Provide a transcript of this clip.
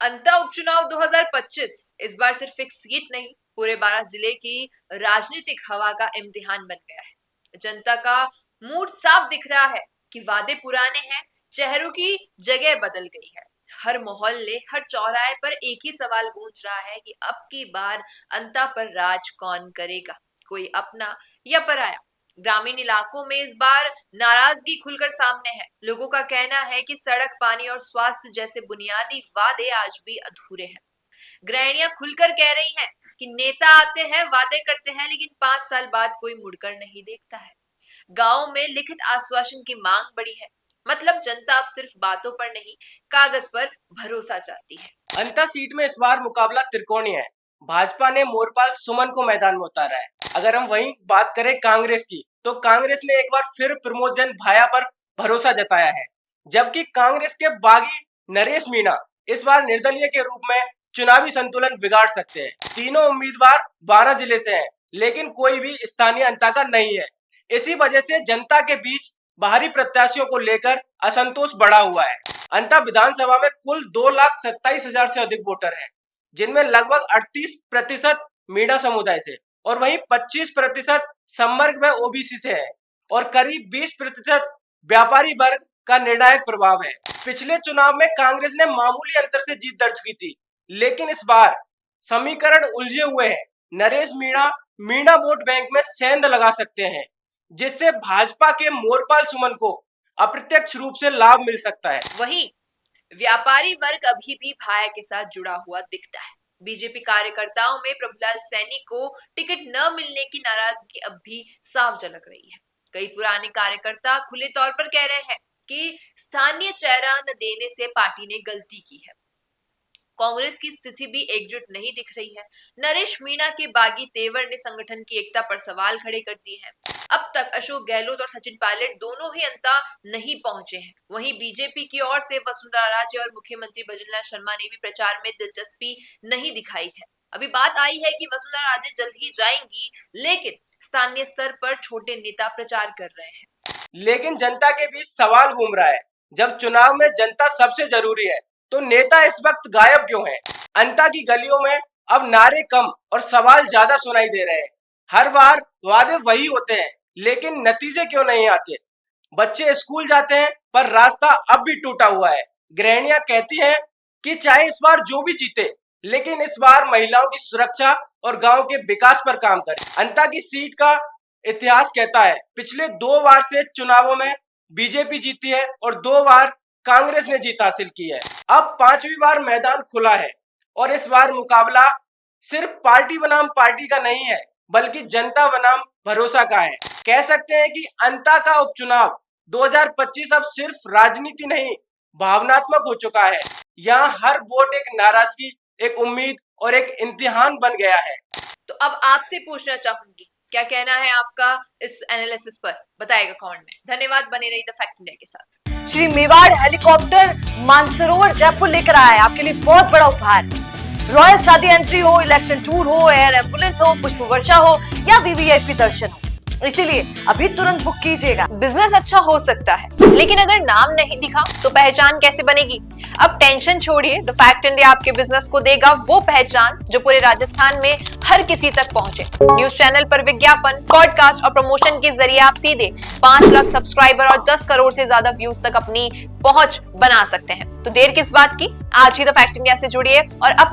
अंता उपचुनाव 2025 इस बार सिर्फ एक सीट नहीं, पूरे 12 जिले की राजनीतिक हवा का इम्तिहान बन गया है। जनता का मूड साफ दिख रहा है कि वादे पुराने हैं, चेहरों की जगह बदल गई है। हर मोहल्ले, हर चौराहे पर एक ही सवाल गूंज रहा है कि अब की बार अंता पर राज कौन करेगा, कोई अपना या पराया। ग्रामीण इलाकों में इस बार नाराजगी खुलकर सामने है। लोगों का कहना है कि सड़क, पानी और स्वास्थ्य जैसे बुनियादी वादे आज भी अधूरे हैं। गृहिणियां खुलकर कह रही हैं कि नेता आते हैं, वादे करते हैं, लेकिन 5 साल बाद कोई मुड़कर नहीं देखता है। गांव में लिखित आश्वासन की मांग बढ़ी है। मतलब जनता अब सिर्फ बातों पर नहीं, कागज पर भरोसा चाहती है। अंता सीट में इस बार मुकाबला त्रिकोणीय है। भाजपा ने मोरपाल सुमन को मैदान में उतारा है। अगर हम वहीं बात करें कांग्रेस की, तो कांग्रेस ने एक बार फिर प्रमोद जैन भाया पर भरोसा जताया है, जबकि कांग्रेस के बागी नरेश मीणा इस बार निर्दलीय के रूप में चुनावी संतुलन बिगाड़ सकते हैं। तीनों उम्मीदवार 12 जिले से हैं, लेकिन कोई भी स्थानीय अंता का नहीं है। इसी वजह से जनता के बीच बाहरी प्रत्याशियों को लेकर असंतोष बढ़ा हुआ है। अंता विधानसभा में कुल 2,27,000 से अधिक वोटर हैं, जिनमें लगभग 38% मीणा समुदाय से और वहीं 25% संवर्ग व ओबीसी से है और करीब 20% व्यापारी वर्ग का निर्णायक प्रभाव है। पिछले चुनाव में कांग्रेस ने मामूली अंतर से जीत दर्ज की थी, लेकिन इस बार समीकरण उलझे हुए हैं। नरेश मीणा वोट बैंक में सेंध लगा सकते हैं, जिससे भाजपा के मोरपाल सुमन को अप्रत्यक्ष रूप से लाभ मिल सकता है। वहीं व्यापारी वर्ग अभी भी भाया के साथ जुड़ा हुआ दिखता है। बीजेपी कार्यकर्ताओं में प्रभुलाल सैनी को टिकट न मिलने की नाराजगी अब भी साफ झलक रही है। कई पुराने कार्यकर्ता खुले तौर पर कह रहे हैं कि स्थानीय चेहरा न देने से पार्टी ने गलती की है। कांग्रेस की स्थिति भी एकजुट नहीं दिख रही है। नरेश मीणा के बागी तेवर ने संगठन की एकता पर सवाल खड़े कर दिए हैं। अब तक अशोक गहलोत और सचिन पायलट दोनों ही अंता नहीं पहुंचे हैं। वहीं बीजेपी की ओर से वसुंधरा राजे और मुख्यमंत्री भजनलाल शर्मा ने भी प्रचार में दिलचस्पी नहीं दिखाई है। अभी बात आई है कि वसुंधरा राजे जल्द ही जाएंगी, लेकिन स्थानीय स्तर पर छोटे नेता प्रचार कर रहे हैं। लेकिन जनता के बीच सवाल घूम रहा है, जब चुनाव में जनता सबसे जरूरी है, तो नेता इस वक्त गायब क्यों हैं? अंता की गलियों में अब नारे कम और सवाल ज्यादा सुनाई दे रहे हैं। हर बार वादे वही होते हैं, लेकिन नतीजे क्यों नहीं आते? बच्चे स्कूल जाते हैं, पर रास्ता अब भी टूटा हुआ है। गृहिणियां कहती हैं कि चाहे इस बार जो भी जीते, लेकिन इस बार महिलाओं की सुरक्षा और गांव के विकास पर काम करें। अंता की सीट का इतिहास कहता है, पिछले 2 बार से चुनावों में बीजेपी जीती है और 2 बार कांग्रेस ने जीत हासिल की है। अब 5वीं बार मैदान खुला है और इस बार मुकाबला सिर्फ पार्टी बनाम पार्टी का नहीं है, बल्कि जनता बनाम भरोसा का है। कह सकते हैं कि अंता का उपचुनाव 2025 अब सिर्फ राजनीति नहीं, भावनात्मक हो चुका है। यहाँ हर वोट एक नाराजगी, एक उम्मीद और एक इम्तिहान बन गया है। तो अब आपसे पूछना चाहूंगी, क्या कहना है आपका इस एनालिसिस पर? बताएगा कमेंट में। धन्यवाद, बने रही द फैक्ट इंडिया के साथ। श्री मेवाड़ हेलीकॉप्टर मानसरोवर जयपुर लेकर आया है आपके लिए बहुत बड़ा उपहार। रॉयल शादी एंट्री हो, इलेक्शन टूर हो, एयर एम्बुलेंस हो, पुष्प वर्षा हो या वीवीआईपी दर्शन हो, इसीलिए अभी तुरंत बुक कीजिएगा। बिजनेस अच्छा हो सकता है, लेकिन अगर नाम नहीं दिखा तो पहचान कैसे बनेगी? अब टेंशन छोड़िए, द फैक्ट इंडिया आपके बिजनेस को देगा वो पहचान जो पूरे राजस्थान में हर किसी तक पहुंचे। न्यूज चैनल पर विज्ञापन, पॉडकास्ट और प्रमोशन के जरिए आप सीधे 5 लाख सब्सक्राइबर और 10 करोड़ से ज्यादा व्यूज तक अपनी पहुंच बना सकते हैं। तो देर किस बात की, आज ही द फैक्ट इंडिया से जुड़िए और अपने